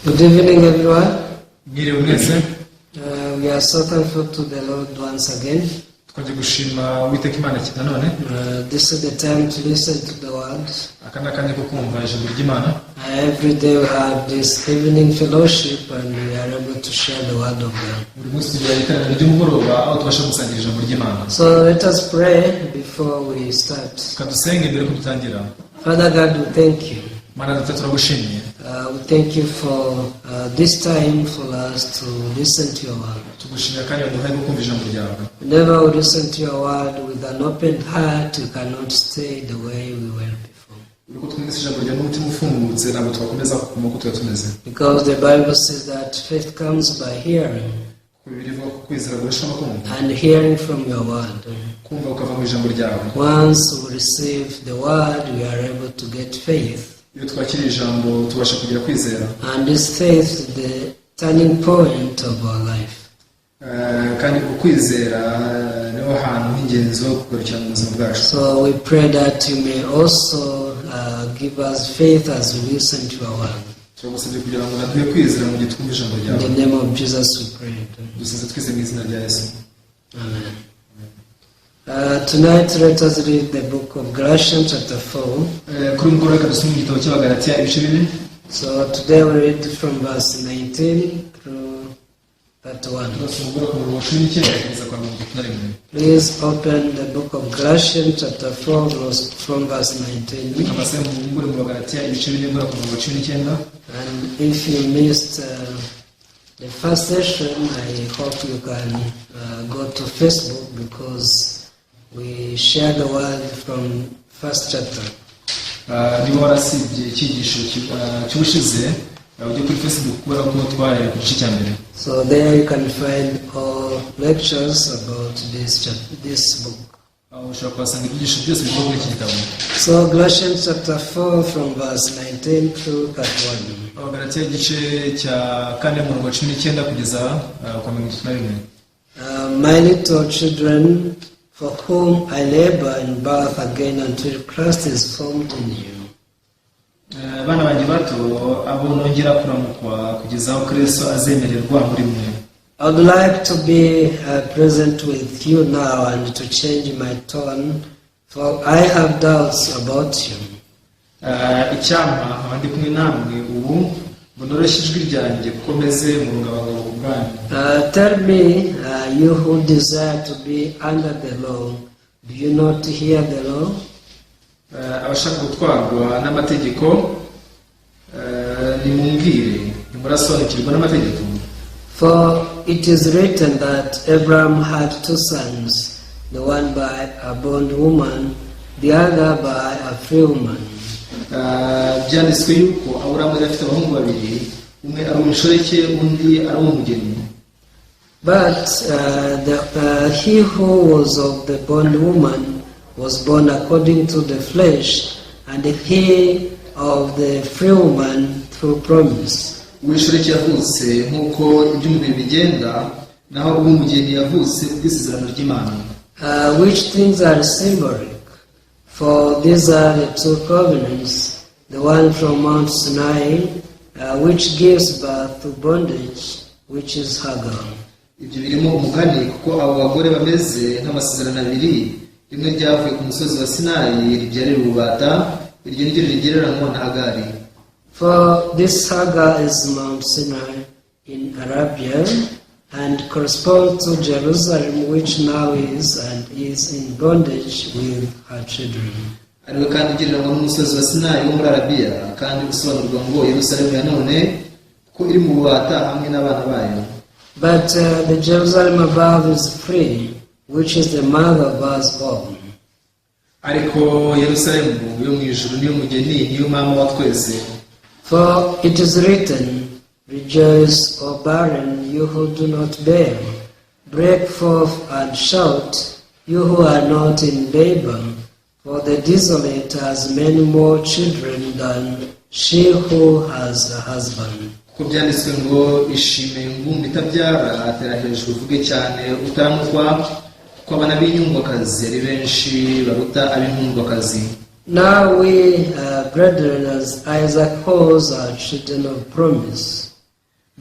Good evening, everyone. We are so thankful to the Lord once again. This is the time to listen to the word. Every day we have this evening fellowship and we are able to share the word of God. So let us pray before we start. Father God, we thank you. We thank you for this time for us to listen to your word. Whenever we listen to your word with an open heart, we cannot stay the way we were before. Because the Bible says that faith comes by hearing, and hearing from your word. Once we receive the word, we are able to get faith. And this faith is the turning point of our life. So we pray that you may also give us faith as we listen to our word. In the name of Jesus we pray. Amen. Tonight let us read the book of Galatians chapter 4. So today we read from verse 19 through 31. Please open the book of Galatians chapter 4 from verse 19. And if you missed the first session, I hope you can go to Facebook because we share the word from first chapter. So there you can find all lectures about this book. So Galatians chapter 4 from verse 19 through 31. My little children, for whom I labor in birth again until Christ is formed in you. I would like to be present with you now and to change my tone, for I have doubts about you. Tell me, you who desire to be under the law, do you not hear the law? For it is written that Abraham had two sons, the one by a bondwoman, the other by a free woman. But he who was of the bondwoman was born according to the flesh, and he of the free woman through promise. Which things are symbolic? For these are the two covenants, the one from Mount Sinai, which gives birth to bondage, which is Hagar. For this Hagar is Mount Sinai in Arabia, and corresponds to Jerusalem, which now is and is in bondage with her children. But the Jerusalem above is free, which is the mother of us all. For it is written, rejoice, O barren, you who do not bear. Break forth and shout, you who are not in labor. For the desolate has many more children than she who has a husband. Now we, brethren, as Isaac holds, are children of promise.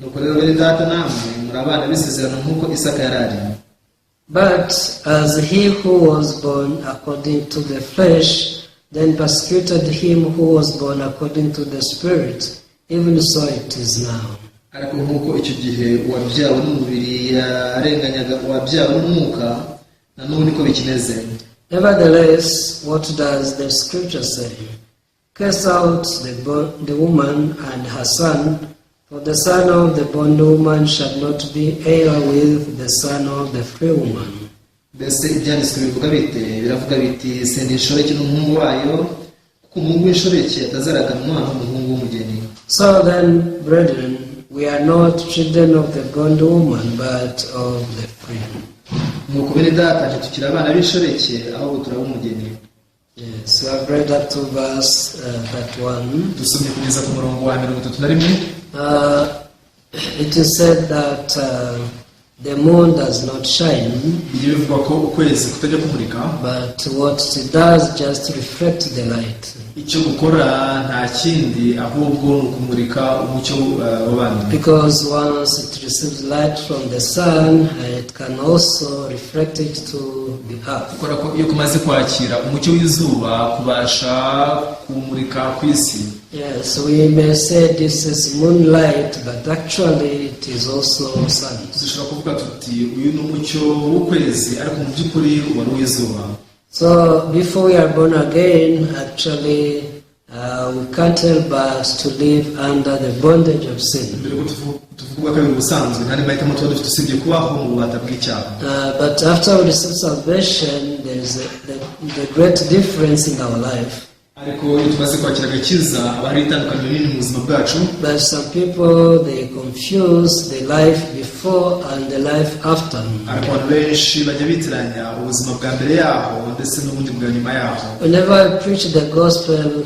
nuko rero bene data namwe muri abana b'isezerano nk'uko Isaka yari ari. But as he who was born according to the flesh then persecuted him who was born according to the Spirit, even so it is now. Ariko nk'uko icyo gihe uwabyawe n'umubiri yarenganyaga uwabyawe n'umwuka, na n'ubu niko bikimeze. Nevertheless, what does the scripture say? Cast out the woman and her son, for the son of the bondwoman shall not be heir with the son of the free woman. Mbese ibyanditswe bivuga bite? Biravuga biti senda inshoreke n'umuhungu wayo, kuko umuhungu w'inshoreke atazaragana umwana w'umuhungu w'umugeni. So then, brethren, we are not children of the bondwoman, but of the free. Nuko bene data ntitukiri abana b'inshoreke, ahubwo turaba umugeni. Yes, we have read up to verse 31. Dusomye kugeza ku murongo wa 31. It is said that the moon does not shine, Bivugwa ko ukwezi kutajya kumurika, but what it does just reflect the light. icyo gukora nta kindi ahubwo ni ukumurika umucyo w'abantu. Because once it receives light from the sun, it can also reflect it to the earth. Gukora ko iyo kumaze kwakira umucyo w'izuba kubasha kumurika ku isi. Yes, we may say this is moonlight, but actually it is also sun. Dushobora kuvuga tuti uyu ni umucyo w'ukwezi, ariko mu by'ukuri uba ari uw'izuba. So before we are born again, actually we can't help but to live under the bondage of sin. Mbere ko tuvuga ko ari ubusanzwe nta mahitamo tuba dufite usibye kubaho mu bubata bw'icyaha. But after we receive salvation, there is the great difference in our life. Ariko iyo tumaze kwakira agakiza haba hari itandukaniro rinini mu buzima bwacu. But some people, they confuse the life before and the life after. Ariko abantu benshi bajya bitiranya ubuzima bwa mbere yaho ndetse n'ubundi bwa nyuma yaho. Whenever I preach the gospel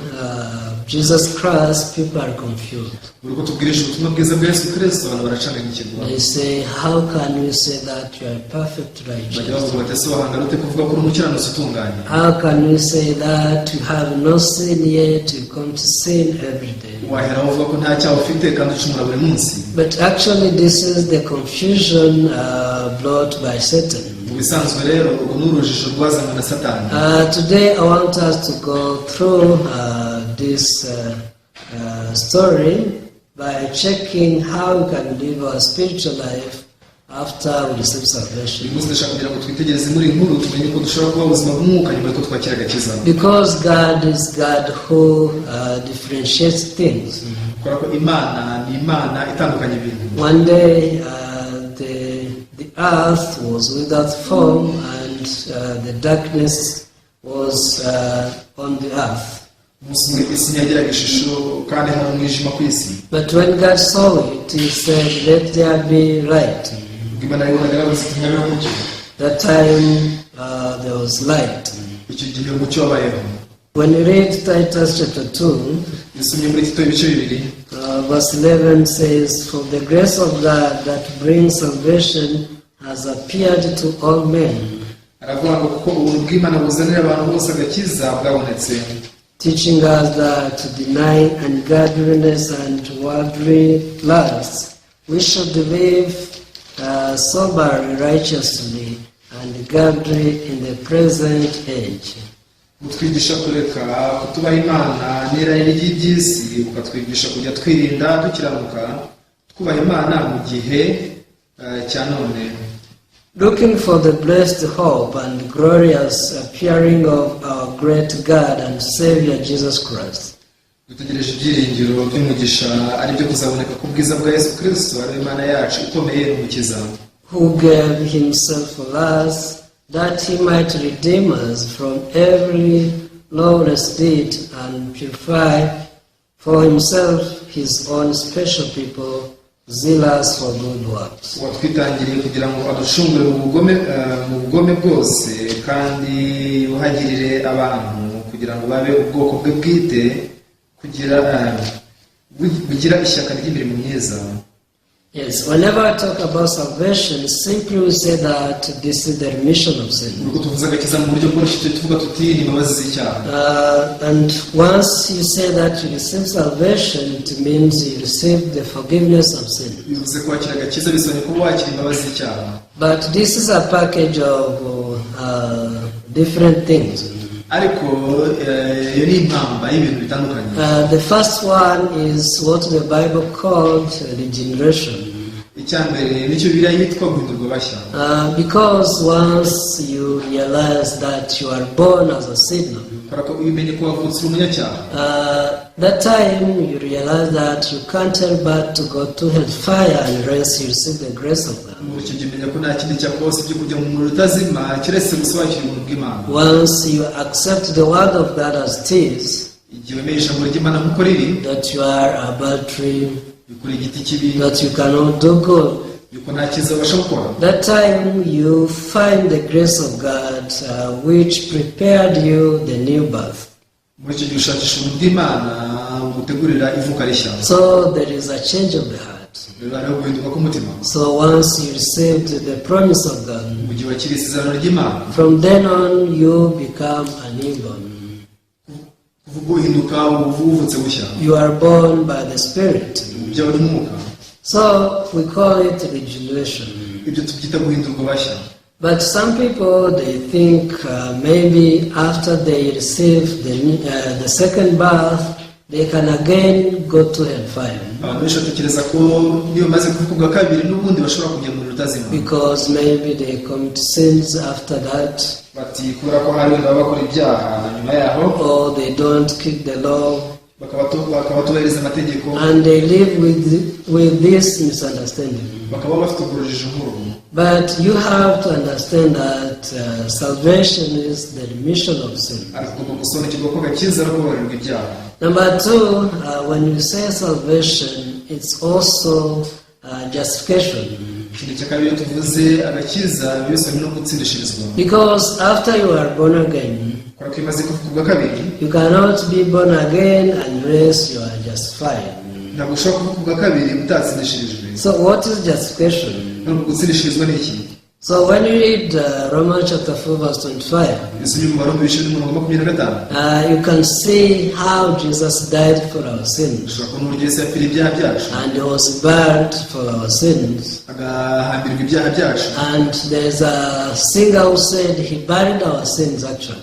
Jesus Christ, people are confused. Uriko tubwirisha ubutumwa bwiza bwa Yesu Kristo abantu baracanganyikirwa. They say, how can you say that you are perfect righteous? Bajya bavuga bati ese wahangarute kuvuga ko uri umukiranutsi utunganye? How can you say that you have no sin yet, you come to sin every day? Wahera uvuga ko nta cyaha ufite kandi ucumura buri munsi. But actually this is the confusion brought by Satan. Mu bisanzwe rero urwo ni urujijo rwazanywe na Satani. Today I want us to go through this story by checking how we can live our spiritual life after we receive salvation. Uyu munsi ndashaka kugira ngo twitegereze muri nkuru tumenye ko dushobora kuba ubuzima bw'umwuka nyuma y'uko twakira agakiza. Because God is God who differentiates things. Kubera ko Imana ni Imana itandukanya ibintu. One day the earth was without form and the darkness was on the earth. Umunsi umwe isi ntiyagiraga ishusho kandi hari umwijima ku isi. But when God saw it, He said, "Let there be light." Imana yabonaga yaravuze iti ntihabeho umucyo. That time there was light. Icyo gihe umucyo wabayeho. When you read Titus chapter 2, Dusomye muri Tito ibice bibiri. Verse 11 says, "For the grace of God that brings salvation has appeared to all men." Aravuga ngo kuko ubuntu bw'Imana buzanira abantu bose agakiza bwabonetse. Teaching us that to deny ungodliness and worldly lusts, we should live soberly, righteously, and godly in the present age. Utwigisha kureka kutubaha Imana n'irari ry'iby'isi, ukatwigisha kujya twirinda dukiranuka twubaha Imana mu gihe cya none. Looking for the blessed hope and glorious appearing of our great God and Savior Jesus Christ. Dutegereje ibyiringiro by'umugisha ari byo kuzaboneka ku bwiza bwa Yesu Kristo ari Imana yacu ikomeye n'umukiza. Who gave himself for us that he might redeem us from every lawless deed and purify for himself his own special people, zealous for good works. Watwitangiriye kugira ngo adushungure mu bugome bwose kandi yuhagirire abantu kugira ngo babe ubwoko bwe bwite kugira ishyaka ry'imirimo myiza. Yes, whenever I talk about salvation, simply we say that this is the remission of sin. ubwo tuvuze agakiza mu buryo bworoshye tuvuga tuti ni imbabazi z'icyaha. And once you say that you receive salvation, it means you receive the forgiveness of sin. bivuze kwakira agakiza bisobanuye kuba wakira imbabazi z'icyaha. But this is a package of different things. ariko iyo ni impamba y'ibintu bitandukanye. The first one is what the Bible called regeneration. icyambere nicyo Bibiliya yitwa guhindurwa bashya. Because once you realize that you are born as a sinner, ubimenye ko wavutse uri umunyacyaha. that time you realize that you can't tell but to go to hellfire unless you receive the grace of God. muri icyo gihe umenya ko nta kindi cyakoze byo kujya mu muriro utazima keretse gusobanukira ubuntu bw'Imana. Once you accept the word of God as it is, igihe wemeye ijambo ry'Imana nk'uko riri, that you are a bad tree, bikora igiti kibi, that you cannot do good, yuko nta cyiza ubasha gukora. that time you find the grace of God which prepared you the new birth. muri icyo gihe ushakisha ubuntu bw'Imana butegurira ivuka rishya. So there is a change of the heart. rero hariho guhinduka k'umutima. So once you received the promise of God, mu gihe wakiriye isezerano ry'Imana, from then on you become a newborn. kuvuga uhinduka uvutse bushya. You are born by the Spirit. byawe n'umwuka. So we call it regeneration. ibyo tubyita guhindurwa bashya. But some people, they think maybe after they receive the second birth, they can again go to hellfire. abantu benshi batekereza ko niyo bamaze kuvuka bwa kabiri n'ubundi bashobora kujya mu muriro utazima. Because maybe they commit sins after that, bati kubera ko hari wenda baba bakora ibyaha nyuma yaho, or they don't keep the law, bakabatubahiriza amategeko, and they live with this misunderstanding. bakaba bafite urujijo nk'uru. But you have to understand that salvation is the remission of sin. ariko ugomba gusobanukirwa ko agakiza ari ukubabarirwa ibyaha. Number two, when you say salvation, it's also justification. ikintu cya kabiri tuvuze agakiza bisobanuye no gutsindishirizwa. Because after you are born again, kubera ko imaze kuvuka bwa kabiri, you cannot be born again unless you are justified. ntabwo ushobora kuvuka bwa kabiri utatsindishirijwe. So what is justification? ntabwo gutsindishirizwa ni iki? So when you read Romans chapter 4 verse 25, bisubira mu Baroma ibice n'umurongo wa 25, you can see how Jesus died for our sins. ushobora kubona uburyo Yesu yapfiriye ibyaha byacu, And he was burned for our sins. agahambirwa ibyaha byacu. And there's a singer who said he buried our sins actually.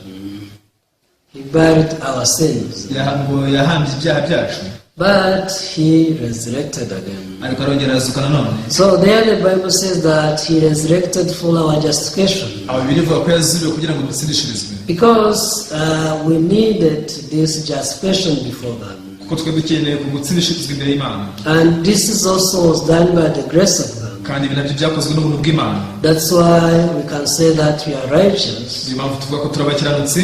He buried our sins. yahambye ibyaha byacu, But he resurrected again. ariko arongera arazuka nanone. So there the Bible says that he resurrected for our justification. aba bibiri bivuga ko yazuriwe kugira ngo dutsindishirizwe, Because we needed this justification before God. kuko twe dukeneye gutsindishirizwa imbere y'Imana, And this is also was done by the grace of God. kandi ibi nabyo byakozwe n'ubuntu bw'Imana. That's why we can say that we are righteous niyo mpamvu tuvuga ko turi abakiranutsi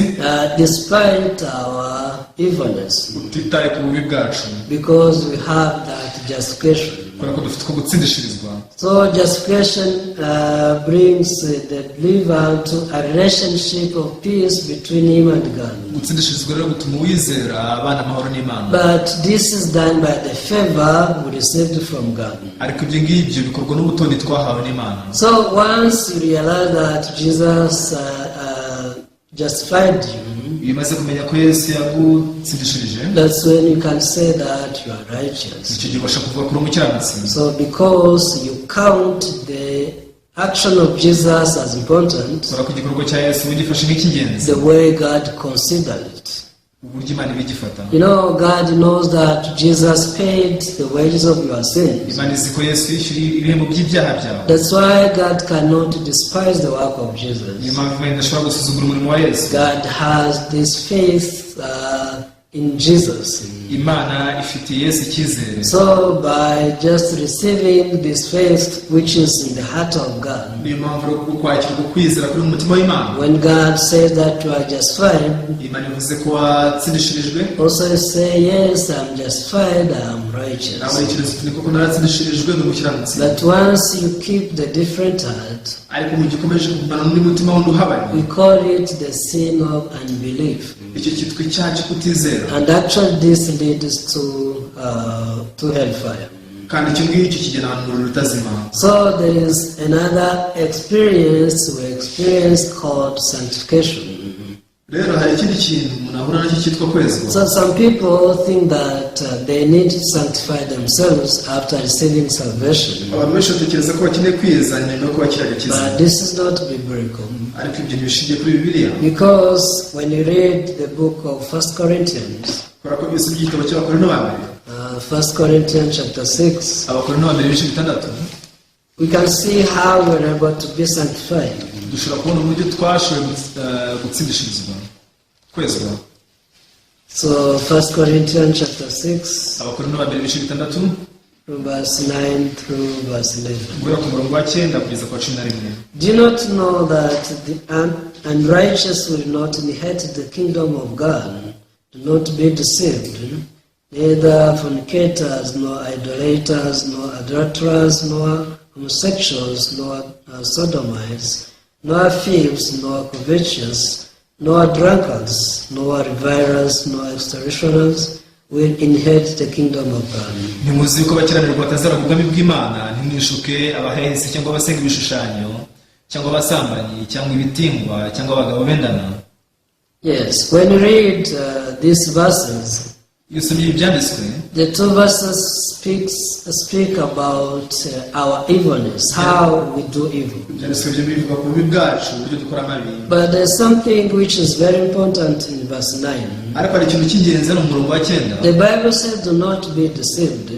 despite our evilness. tutitaye ku bubi bwacu, Because we have that justification. kubera ko dufite ko gutsindishirizwa. So justification brings the believer to a relationship of peace between him and God. gutsindishirizwa rero gutuma uwizera abana amahoro n'Imana. But this is done by the favor we received from God. ariko ibyo ngibyo bikorwa n'ubutoni twahawe n'Imana. So once you realize that Jesus justified you, iyo umaze kumenya ko Yesu yagutsindishirije, that's when you can say that you are righteous. icyo gihe ubasha kuvuga ko uri umukiranutsi. So because you count the action of Jesus as important, kubera ko igikorwa cya Yesu ugifashe nk'icy'ingenzi, the way God considered it. uburyo Imana ibigifata. You know, God knows that Jesus paid the wages of your sins. Imana izi ko Yesu yishyuriye ibihembo by'ibyaha byawe. That's why God cannot despise the work of Jesus. niyo mpamvu Imana idashobora gusuzugura umurimo wa Yesu. God has this faith in Jesus. Imana ifitiye Yesu icyizere. So by just receiving this faith which is in the heart of God, niyo mpamvu rero kwakira ukwizera kuri mu mutima w'Imana. when God says that you are justified, Imana ivuze ko watsindishirijwe, also you say, yes, I'm justified, I'm righteous. nawe ikibazo ufite koko naratsindishirijwe ni umukiranutsi. But once you keep the different heart, ariko mu gihe ukomeje kugumana n'undi mutima wundi uhabanye, we call it the sin of unbelief. icyo cyitwa icyaha cyo kutizera. And actually this leads to hellfire. kandi icyo ngicyo kigena ahantu umuriro utazima. So there is another experience we experience called sanctification. Rero hari ikindi kintu umuntu ahura nacyo cyitwa kwezwa. So some people think that they need to sanctify themselves after receiving salvation. Abantu benshi batekereza ko bakeneye kwiyeza nyuma yo kubakira agakiza. But this is not biblical. Ariko ibyo ntibishingiye kuri Bibiliya. Because when you read the book of 1 Corinthians, kubera ko byose by'igitabo cy'Abakorinto ba mbere, 1 Corinthians chapter 6, Abakorinto ba mbere ibice 6, we can see how we are able to be sanctified. dushobora kubona uburyo twashoboye gutsindishirizwa kwezwa. So 1 Corinthians chapter 6, Abakorinto ba mbere ibice 6, from verse 9 through verse 11. guhera ku murongo wa 9 kugeza ku wa 11. Do you not know that the unrighteous will not inherit the kingdom of God? Do not be deceived. Neither fornicators, nor idolaters, nor adulterers, nor homosexuals, nor sodomites, nor thieves, nor covetous, nor drunkards, nor revilers, nor extortioners will inherit the kingdom of God. Ntimuzi ko abakiranirwa batazara mu bwami bw'Imana, ntimwishuke abahehesi cyangwa abasenga ibishushanyo cyangwa abasambanyi cyangwa ibitingwa cyangwa abagabo bendana. Yes, when you read these verses, iyo usomye ibyanditswe, the two verses speak about our evilness, how we do evil. ibyanditswe byo bivuga ku bubi bwacu, uburyo dukora amabi. But there's something which is very important in verse 9. Ariko hari ikintu cy'ingenzi hano mu murongo wa 9. The Bible says, do not be deceived,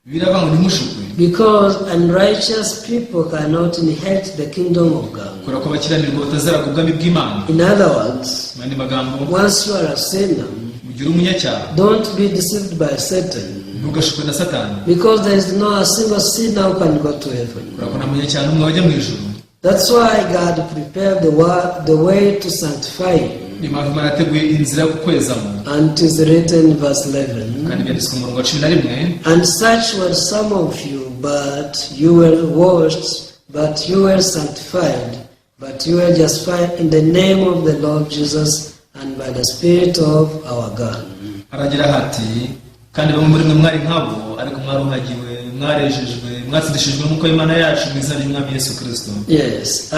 Biravuga ngo ntimushukwe, because unrighteous people cannot inherit the kingdom of God. kubera ko abakiranirwa batazara ku bwami bw'Imana. In other words, Mu yandi magambo, once you are a sinner, ugira umunyacyaha, don't be deceived by Satan, ntugashukwe na Satani, because there is no a single sinner who can go to heaven. kubera ko nta munyacyaha n'umwe wajya mu ijuru. That's why God prepared the way to sanctify you. Ni mpamvu Imana yateguye inzira yo kukwezamo, And it is written in verse 11. kandi byanditswe mu murongo wa 11. And such were some of you, but you were washed, but you were sanctified, but you were justified in the name of the Lord Jesus and by the Spirit of our God. Haragira hati, kandi bamwe muri mwe mwari nkabo, ariko mwaruhagiwe, mwarejejwe, mwatsindishijwe n'uko Imana yacu mu izina ry'Umwami Yesu Kristo. Yes,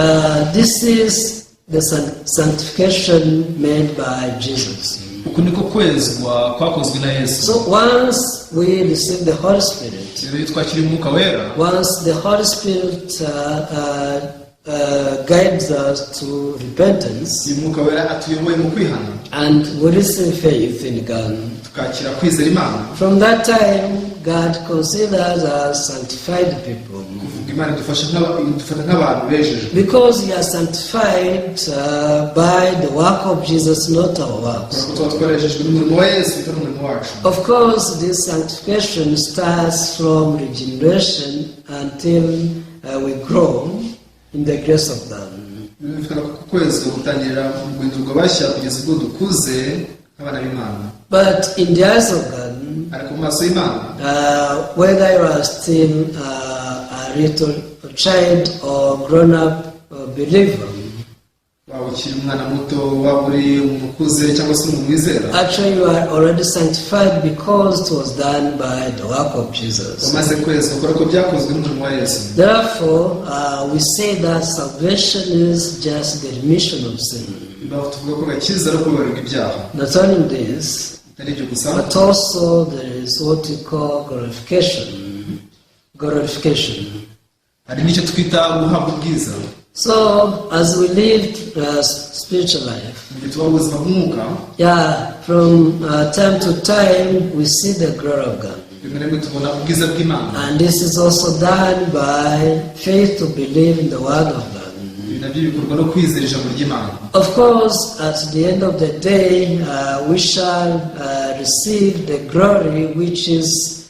this is the sanctification made by Jesus. Uku niko kwezwa kwakozwe na Yesu. So once we receive the Holy Spirit, Rero iyo twakiriye Umwuka Wera, once the Holy Spirit guides us to repentance, uyu Mwuka Wera atuyoboye mu kwihana, and we receive faith in God, tukakira kwizera Imana. from that time, God considers us sanctified people. Kuvuga Imana idufasha idufata nk'abantu bejejwe, Because we are sanctified by the work of Jesus, not our works. kubera ko tuba twarejejwe n'umurimo wa Yesu bitari umurimo wacu. Of course, this sanctification starts from regeneration until we grow in the grace of God. Bifata ko kwezwa gutangirira mu guhindurwa bashya kugeza ubwo dukuze nk'abana b'Imana. But in the eyes of God, Ariko mu maso y'Imana, whether you are still a little child or grown-up believer, waba ukiri umwana muto, waba uri umukuze cyangwa se umuntu wizera, actually you are already sanctified because it was done by the work of Jesus. wamaze kwezwa kubera ko byakozwe n'umurimo wa Yesu. Therefore, we say that salvation is just the remission of sin. Impamvu tuvuga ko gakiza ari ukubabarirwa ibyaha. Not only this, Atari ibyo gusa, but also there is what we call glorification. Glorification. hari n'icyo twita guhabwa ubwiza. So, as we live spiritual life, Mu gihe tuba ubuzima bw'umwuka, from time to time we see the glory of God. rimwe na rimwe tubona ubwiza bw'Imana. And this is also done by faith to believe in the word of God. Ibi nabyo bikorwa no kwizera ijambo ry'Imana. Of course, at the end of the day, we shall receive the glory which is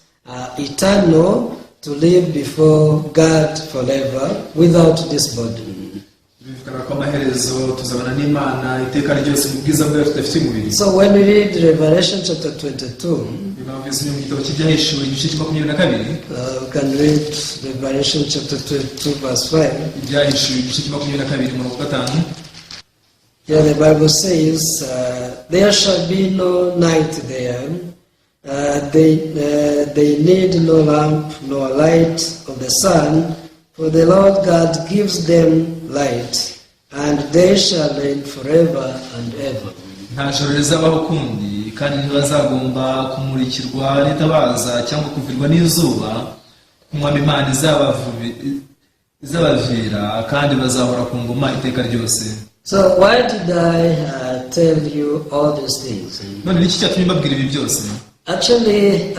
eternal, to live before God forever without this body. Bivuga ko amaherezo tuzabana n'Imana iteka ryose mu bwiza bwayo tudafite umubiri. So when we read Revelation chapter 22, Impamvu yose ni mu gitabo cy'ibyahishuwe igice cya 22, we can read Revelation chapter 22 verse 5. ibyahishuwe igice cya 22 umurongo wa 5. Here the Bible says, there shall be no night there, They need no lamp nor light of the sun, for the Lord God gives them light, and they shall reign forever and ever. nta joro rizabaho kundi kandi ntibazagomba kumurikirwa n'itabaza cyangwa kuvirwa n'izuba, kumwami Imana izabavira kandi bazahora ku ngoma iteka ryose. So why did I tell you all these things? none niki cyatumye mbabwira ibi byose? Actually,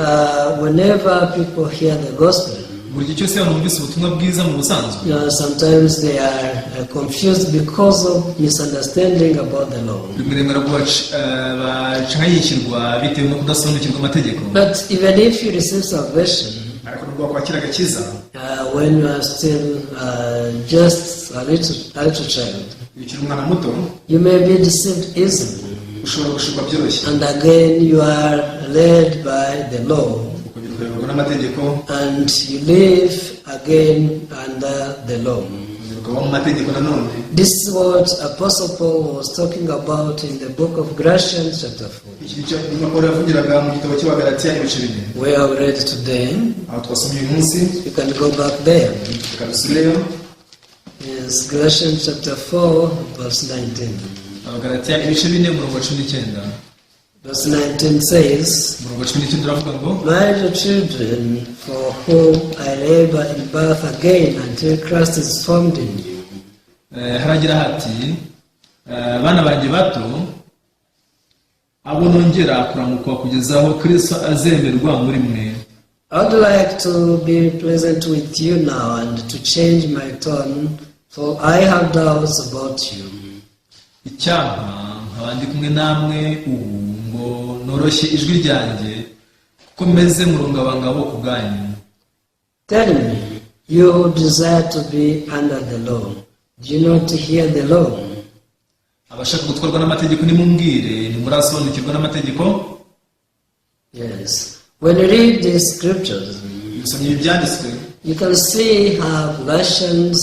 whenever people hear the gospel, buri gihe cyose bumvise ubutumwa bwiza mu busanzwe, sometimes they are confused because of misunderstanding about the law. rimwe bacanganyikirwa bitewe no kudasobanukirwa amategeko. But even if you receive salvation, ariko nubwo wakwakira agakiza, when you are still just a little child, ukiri umwana muto, you may be deceived easily. ushobora gushukwa byoroshye. And again, you are led by the law, ukongera ukayoborwa n'amategeko, and you live again under the law. ukaba mu mategeko nanone. This is what Apostle Paul was talking about in the book of Galatians chapter 4. iki nicyo Pawulo yavugiraga mu gitabo cy'Abagalatiya ibice 4. We are read today. aho twasomye uyu munsi, You can go back there. reka dusubireyo. Yes, Galatians chapter 4, verse 19. Abagalatiya ibice 4 umurongo wa 19. Verse 19 says, umurongo wa 19 uravuga ngo, My dear children, for whom I labor in birth again until Christ is formed in you. haragira hati, bana banjye bato, abo nongera kuramukwa kugeza aho Kristo azemerwa muri mwe. I would like to be present with you now and to change my tone, for I have doubts about you. Icyampa nkaba ndi kumwe namwe ubu ngo noroshye ijwi ryanjye kuko meze mu rungabangabo ku bwanyu. Tell me, you who desire to be under the law, do you not hear the law? abashaka gutwarwa n'amategeko nimumbwire, ntimurasobanukirwa n'amategeko? Yes. When you read these scriptures, musomye ibi byanditswe, you can see how Galatians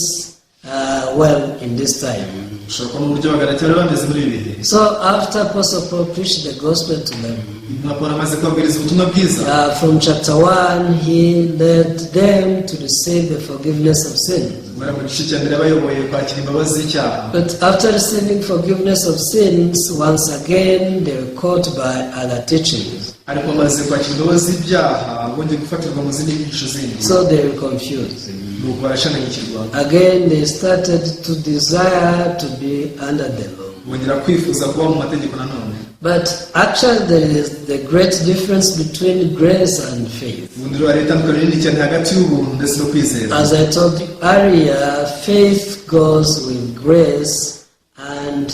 well in this time. ushobora kubona uburyo Abagalatiya bari bameze muri ibi bihe. So after Apostle Paul preached the gospel to them, intumwa Pawulo amaze kubabwiriza ubutumwa bwiza, from chapter 1, he led them to receive the forgiveness of sins. bari mu gice cya mbere bayoboye kwakira imbabazi z'icyaha. But after receiving forgiveness of sins, once again they were caught by other teachings. ariko bamaze kwakira imbabazi z'ibyaha bongeye gufatirwa mu zindi nyigisho zindi, So they were confused. nuko barashanganyikirwa, Again, they started to desire to be under the law. bongera kwifuza kuba mu mategeko nanone. But actually, there is the great difference between grace and faith. ubundi rero hari itandukaniro rinini cyane hagati y'ubuntu ndetse no kwizera. As I told you earlier, faith goes with grace and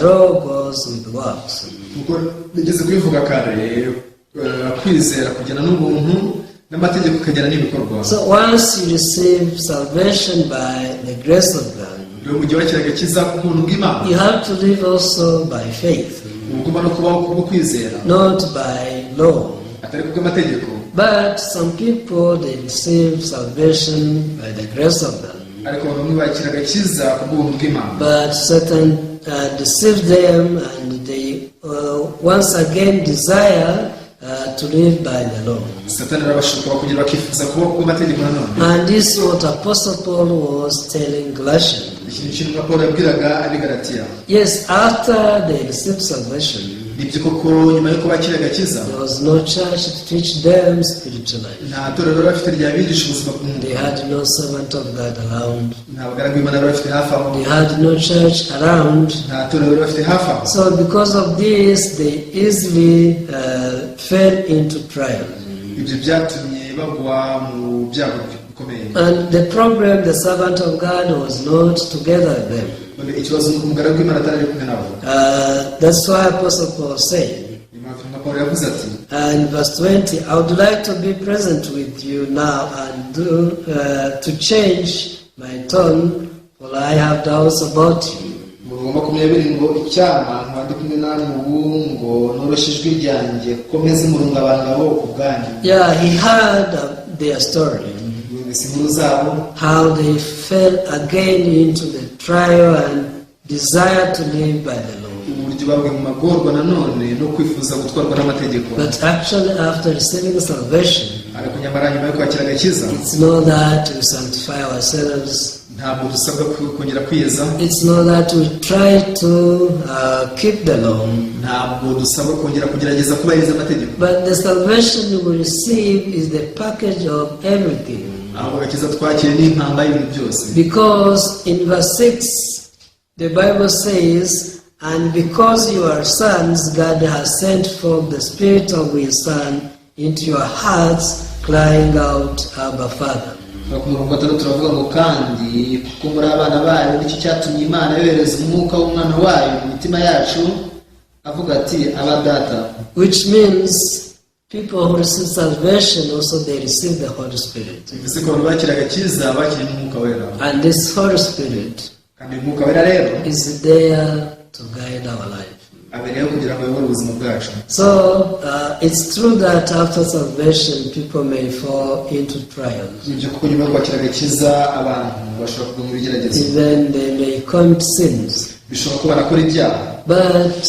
law goes with works. kuko nigeze kubivuga kare, kwizera kugena n'ubuntu n'amategeko ukagena n'ibikorwa. So once you receive salvation by the grace of God, rero mu gihe wakira agakiza ku buntu bw'Imana, you have to live also by faith, ugomba no kubaho kubwo kwizera, not by law. atari kubw'amategeko. But some people, they receive salvation by the grace of God. ariko bamwe bakira agakiza ku bw'ubuntu bw'Imana, But Satan deceived them, and they once again desire to live by the law. satani arabashuka kugira bakifuza kubaho kubw'amategeko nanone. And this is what Apostle Paul was telling Galatians. iki ni ikintu Pawulo yabwiraga Abigalatiya. Yes, after they received salvation, nibyo koko nyuma yo kubakira agakiza, there was no church to teach them spiritual life. nta torero bari bafite ryabigisha ubuzima They bw'umuntu, had no servant of God around. nta bagaragu b'Imana bari bafite hafi aho, They had no church around. nta torero bari bafite hafi aho. So because of this, they easily fell into trials. ibyo byatumye bagwa mu byago bikomeye. And the problem, the servant of God was not together with them. none ikibazo ni uko umugaragu w'Imana atari ari kumwe nabo. That's why Apostle Paul said, Niyo mpamvu na Pawulo yavuze ati, in verse 20, I would like to be present with you now and to change my tone, for I have doubts about you. mu murongo wa 20 ngo, icyama nkaba ndi kumwe namwe ubu ngo noroshye ijwi ryanjye kuko meze mu rungabangabo ku bwanyu. Yeah, he heard their story, yumvise inkuru zabo, how they fell again into the trial and desire to live by the law. uburyo baguye mu magorwa nanone no kwifuza gutwarwa n'amategeko. But actually, after receiving salvation, Ariko nyamara nyuma yo kwakira agakiza it's not that we sanctify ourselves. ntabwo dusabwa kongera kwiyeza, It's not that we try to keep the law. ntabwo dusabwa kongera kugerageza kubahiriza amategeko, But the salvation we receive is the package of everything. ahubwo agakiza twakiriye n'impamba y'ibintu byose. Because in verse 6, the Bible says, "And because you are sons, God has sent forth the Spirit of His Son into your hearts, crying out, Abba, Father." Ku murongo wa 3 turavuga ngo kandi kuko muri abana bayo nicyo cyatumye Imana yohereza umwuka w'umwana wayo mu mitima yacu avuga ati aba data. Which means people who receive salvation also they receive the Holy Spirit. Bivuze ko bakira agakiza bakiri n'umwuka wera, And this Holy Spirit kandi umwuka wera rero is there to guide our life. abereyeho kugira ngo ayobore ubuzima bwacu. So it's true that after salvation people may fall into trials. Ibyo kuko nyuma yo kwakira agakiza abantu bashobora kugwa mu bigeragezo, Even they may commit sins. bishobora kuba barakora ibyaha, But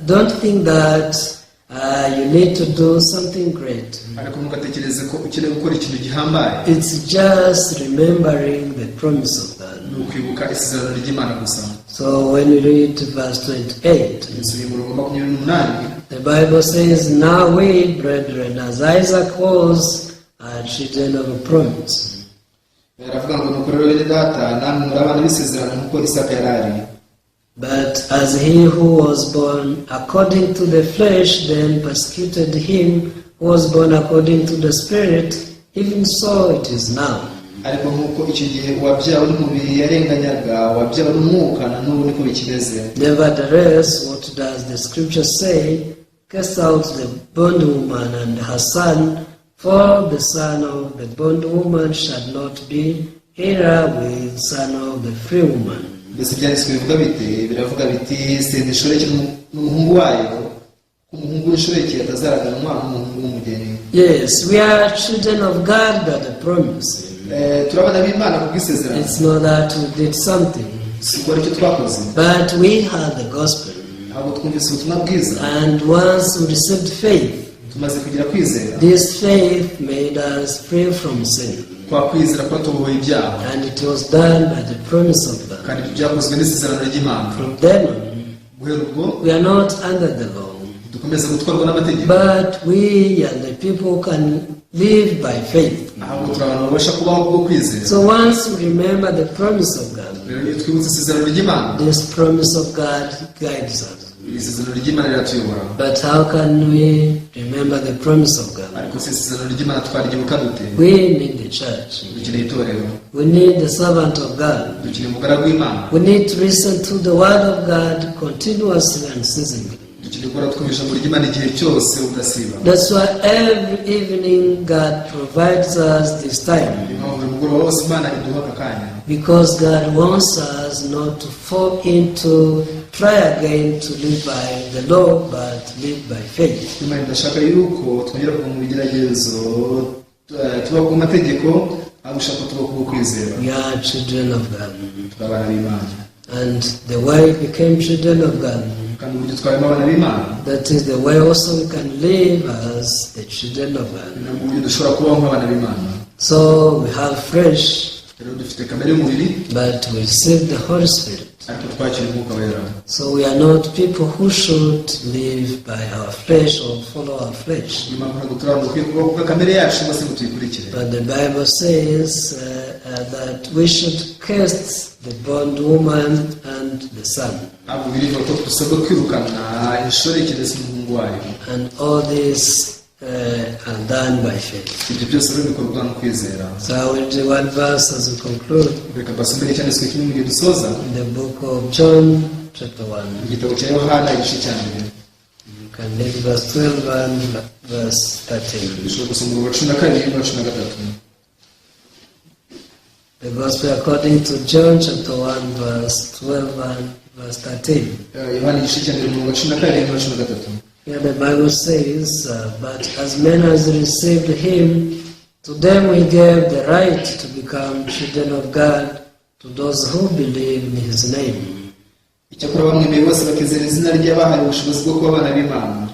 don't think that you need to do something great. ariko ntugatekereze ko ukeneye gukora ikintu gihambaye. It's just remembering the promise of God. Ni ukwibuka isezerano ry'Imana gusa. So when we read verse 28, Bisubiye mu murongo wa 28, the Bible says, "Now we, brethren, as Isaac was, are children of a promise. baravuga ngo nuko rero bene data namwe muri abana b'isezerano nk'uko Isaka yari ari. But as he who was born according to the flesh then persecuted him who was born according to the Spirit, even so it is now." Ariko nk'uko icyo gihe uwabyawe n'umubiri yarenganyaga uwabyawe n'umwuka na n'ubu niko bikimeze. Nevertheless, what does the scripture say? "Cast out the bondwoman and her son, for the son of the bondwoman shall not be heir with son of the free woman." Mbese ibyanditswe bivuga bite? Biravuga biti senda inshoreke n'umuhungu wayo, ko umuhungu w'inshoreke atazaraganwa n'umuhungu w'umugeni. Yes, we are children of God by the promise. Turabana b'Imana ku bw'isezerano, It's not that we did something, si uko aricyo twakoze, but we had the gospel. ahubwo twumvise ubutumwa bwiza, And once we received faith, tumaze kugira kwizera, this faith made us free from sin. kwa kwizera kwatubohoye ibyaha, And it was done by the promise of God. kandi ibyo byakozwe n'isezerano ry'Imana. From then on, Guhera ubwo we are not under the law, dukomeza gutwarwa n'amategeko, but we are the people who can live by faith. ahubwo turi abantu babasha kubaho kubwo kwizera. So once we remember the promise of God, Rero iyo twibutse isezerano ry'Imana, this promise of God guides us. isezerano ry'Imana riratuyobora. But how can we remember the promise of God? Ariko si isezerano ry'Imana twaryibuka dute? We need the church. Dukeneye itorero, We need the servant of God. dukeneye umugaragu w'Imana, We need to listen to the word of God continuously and unceasingly. dukeneye guhora twumva ijambo ry'Imana igihe cyose udasiba. That's why every evening God provides us this time. Niyo mpamvu buri mugoroba wose Imana iduha aka kanya, Because God wants us not to fall into, try again to live by the law, but live by faith. Imana idashaka yuko twongera kuva mu bigeragezo tuba ku mategeko, ahubwo ishaka tuba ku kwizera. We are children of God. Turi abana b'Imana, And the way we became children of God, kandi uburyo twarimo abana b'Imana, that is the way also we can live as the children of God. ni nabwo buryo dushobora kubaho nk'abana b'Imana. So we have flesh, Rero dufite kamere y'umubiri, but we receive the Holy Spirit. ariko twakira umwuka wera. So we are not people who should live by our flesh or follow our flesh. Niyo mpamvu ntabwo turi abantu bakwiye kubaho kubwa kamere yacu cyangwa se ngo tuyikurikire. But the Bible says that we should cast the bondwoman and the son. Ntabwo birivuga ko dusabwa kwirukana inshoreke ndetse n'umuhungu wayo. And all this are done by faith. Ibyo byose rero bikorwa no kwizera. So I will read one verse as we conclude. Reka basomere icyanditswe kimwe mu gihe dusoza, In the book of John, chapter 1. mu gitabo cya Yohana igice cya mbere. You can read verse 12 and verse 13. Dushobora gusoma umurongo wa 12 n'uwa 13. The Gospel according to John, chapter 1, verse 12 and verse 13. Yohana igice cya mbere umurongo wa 12 n'uwa 13. Here the Bible says, "But as many as received him, to them he gave the right to become children of God, to those who believe in his name." icyakora bamwemeye bose bakizera izina rye bahawe ubushobozi bwo kuba abana b'Imana.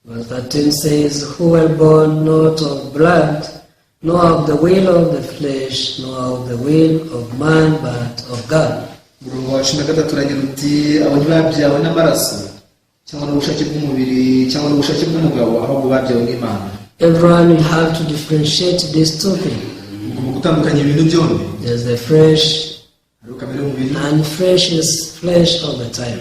Verse 13 says, who were born not of blood, nor of the will of the flesh, nor of the will of man, but of God. Umurongo wa 13 uragira uti abo ntibabyawe n'amaraso cyangwa n'ubushake bw'umubiri cyangwa n'ubushake bw'umugabo, ahubwo babyawe n'Imana. Everyone will have to differentiate these two things. Ugomba gutandukanya ibintu byombi. There's the flesh, Hariho kamere y'umubiri, and flesh is flesh all the time.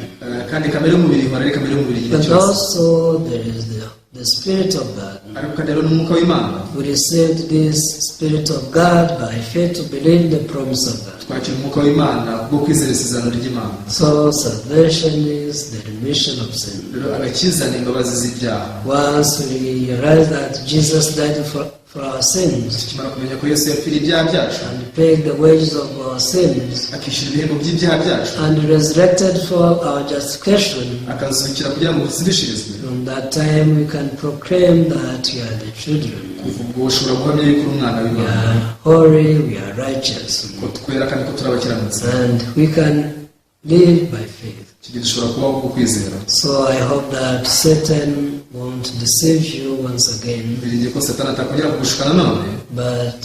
kandi kamere y'umubiri ihora ari kamere y'umubiri igihe But cyose. also there is the Spirit of God. Ariko kandi rero n'umwuka w'Imana. We received this Spirit of God by faith to believe the promise of God. Twakira umwuka w'Imana bwo kwizera isezerano ry'Imana. So salvation is the remission of sin. Rero agakiza ni imbabazi z'ibyaha. Once we realize that Jesus died for our sins Tukimara kumenya ko Yesu yapfiriye ibyaha byacu, and paid the wages of our sins akishyura ibihembo by'ibyaha byacu, and resurrected for our justification, akazukira kugira ngo dutsindishirizwe, from that time we can proclaim that we are the children. kuva ubwo ushobora guhamya yuko uri umwana We w'Imana, are holy, we are righteous, ko twera kandi ko turi abakiranutsi. and we can live by faith. Icyo gihe dushobora kubaho kubwo kwizera. So I hope that Satan won't deceive you once again, Biringiye ko Satani atakongera kugushuka nanone, but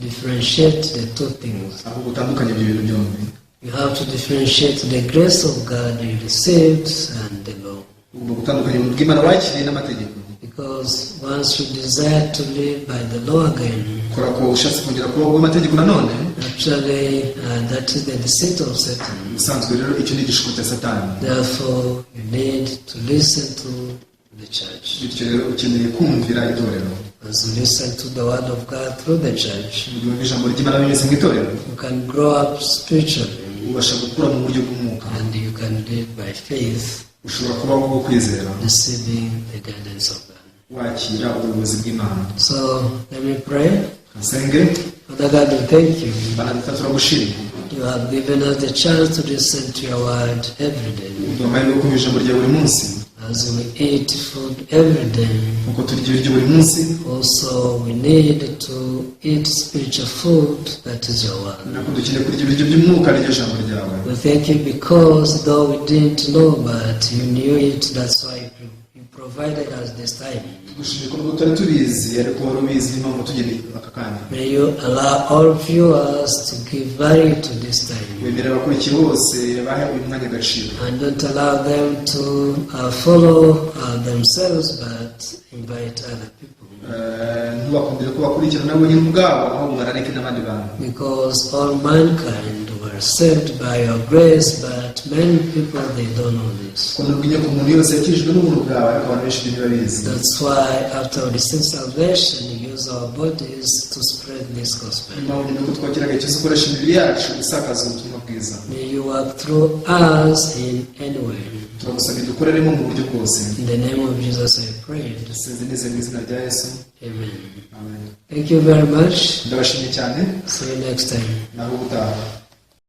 differentiate the two things. ahubwo utandukanye ibyo bintu byombi. You have to differentiate the grace of God you received and the law. Ugomba gutandukanya ubuntu bw'Imana wakiriye n'amategeko. Because once you desire to live by the law again, Kora ko ushatse kongera kubaho bw'amategeko nanone, actually that is the deceit of Satan. ubusanzwe rero icyo ni igishuko cya Satani. Therefore, you need to listen to the church. Bityo rero ukeneye kumvira itorero. As you listen to the word of God through the church, Mu gihe ijambo ry'Imana binyuze mu itorero, you can grow up spiritually ubasha gukura mu buryo bw'umwuka. and you can live by faith, Ushobora kubaho kubwo kwizera, receiving the guidance of God. wakira ubuyobozi bw'Imana. So, let me pray. Kasenge, Father God, we thank you. Bana data turagushimira. You have given us the chance to listen to your word every day. Uduha amahirwe yo kumva ijambo rya buri munsi. As we eat food every day, Nk'uko turya ibiryo buri munsi, also we need to eat spiritual food, that is your word. nako dukeneye kurya ibiryo by'umwuka n'iryo jambo ryawe. We thank you because though we didn't know, but you knew it, that's why you provided us this time. Tugushimiye ko nubwo tutari tubizi, ariko wari ubizi niyo mpamvu tugeneye aka kanya. May you allow all viewers to give value to this time. Wemerera abakurikiye bose bahe uyu mwanya agaciro. And don't allow them to follow themselves, but invite other people. Ntubakundire ko bakurikira nabo nyine ubwabo, ahubwo barareke n'abandi bantu. Because all mankind were saved by your grace, but many people, they don't know this. Ko nubwo inyoko umuntu yose yakijijwe n'ubuntu bwawe, ariko abantu benshi ntibabizi. That's why after we receive salvation, we use our bodies to spread this gospel. Impamvu nyine ko twakiraga icyo ukoresha imibiri yacu usakaza ubutumwa bwiza. May you work through us in any way. Turagusabye dukoreremo mu buryo bwose. In the name of Jesus I pray. Dusenze neza mu izina rya Yesu. Amen. Amen. Thank you very much. Ndabashimiye cyane. See you next time. Naho ubutaha.